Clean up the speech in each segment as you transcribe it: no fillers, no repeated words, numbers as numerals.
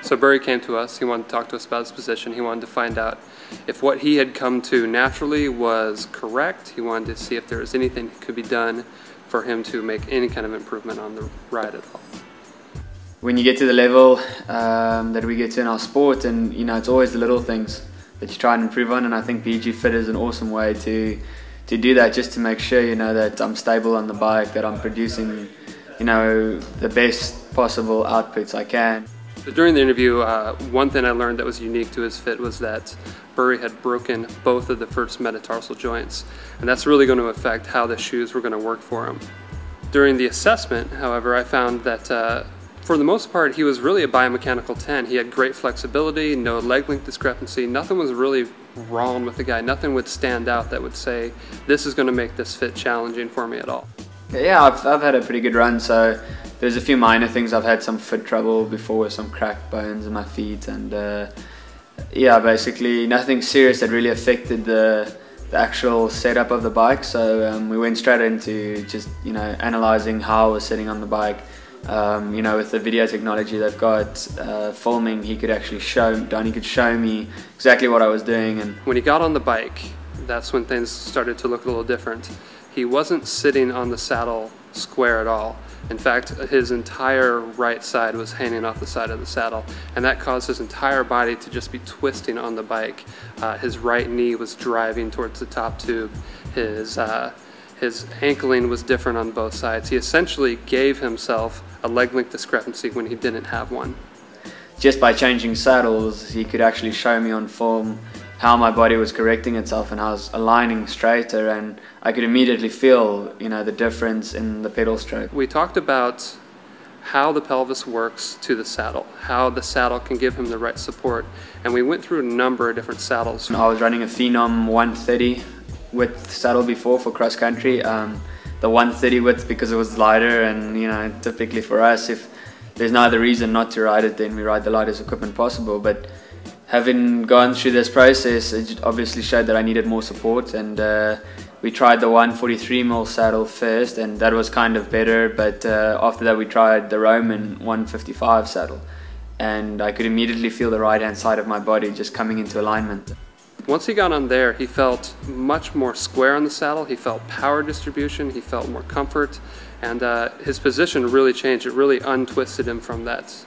So Burry came to us, he wanted to talk to us about his position, he wanted to find out if what he had come to naturally was correct, he wanted to see if there was anything that could be done for him to make any kind of improvement on the ride at all. When you get to the level that we get to in our sport, and it's always the little things that you try and improve on, and I think BG Fit is an awesome way to do that, just to make sure that I'm stable on the bike, that I'm producing the best possible outputs I can. So during the interview, one thing I learned that was unique to his fit was that Burry had broken both of the first metatarsal joints, and that's really going to affect how the shoes were going to work for him. During the assessment, however, I found that for the most part he was really a biomechanical 10. He had great flexibility, no leg length discrepancy, nothing was really wrong with the guy, nothing would stand out that would say this is going to make this fit challenging for me at all. Yeah, I've had a pretty good run, so there's a few minor things. I've had some foot trouble before with some cracked bones in my feet, and yeah, basically nothing serious that really affected the actual setup of the bike. So we went straight into just analysing how I was sitting on the bike. With the video technology they've got, filming, he could actually Donnie could show me exactly what I was doing. And when he got on the bike, that's when things started to look a little different. He wasn't sitting on the saddle square at all. In fact, his entire right side was hanging off the side of the saddle, and that caused his entire body to just be twisting on the bike. His right knee was driving towards the top tube. His ankling was different on both sides. He essentially gave himself a leg length discrepancy when he didn't have one. Just by changing saddles, he could actually show me on film how my body was correcting itself and how I was aligning straighter, and I could immediately feel the difference in the pedal stroke. We talked about how the pelvis works to the saddle, how the saddle can give him the right support, and we went through a number of different saddles. I was running a Phenom 130 width saddle before for cross country. The 130 width because it was lighter, and typically for us, if there's no other reason not to ride it, then we ride the lightest equipment possible. But having gone through this process, it obviously showed that I needed more support, and we tried the 143mm saddle first, and that was kind of better, but after that we tried the Roman 155 saddle, and I could immediately feel the right hand side of my body just coming into alignment. Once he got on there, he felt much more square on the saddle, he felt power distribution, he felt more comfort, and his position really changed. It really untwisted him from that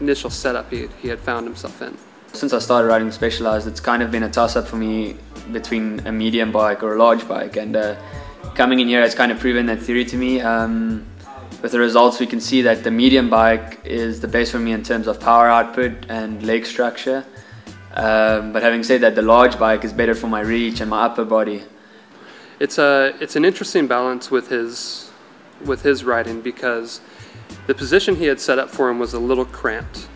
initial setup he had found himself in. Since I started riding Specialized, it's kind of been a toss-up for me between a medium bike or a large bike, and coming in here has kind of proven that theory to me. With the results, we can see that the medium bike is the best for me in terms of power output and leg structure. But having said that, the large bike is better for my reach and my upper body. It's an interesting balance with his riding, because the position he had set up for him was a little cramped.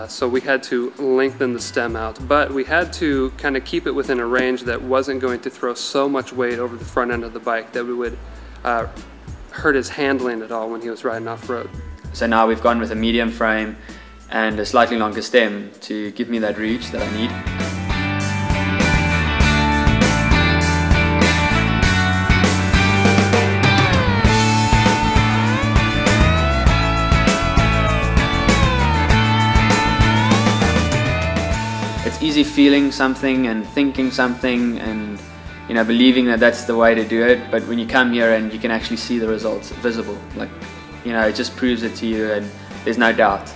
So we had to lengthen the stem out, but we had to kind of keep it within a range that wasn't going to throw so much weight over the front end of the bike that we would hurt his handling at all when he was riding off-road. So now we've gone with a medium frame and a slightly longer stem to give me that reach that I need. It's easy feeling something and thinking something and believing that that's the way to do it, but when you come here and you can actually see the results visible, it just proves it to you, and there's no doubt.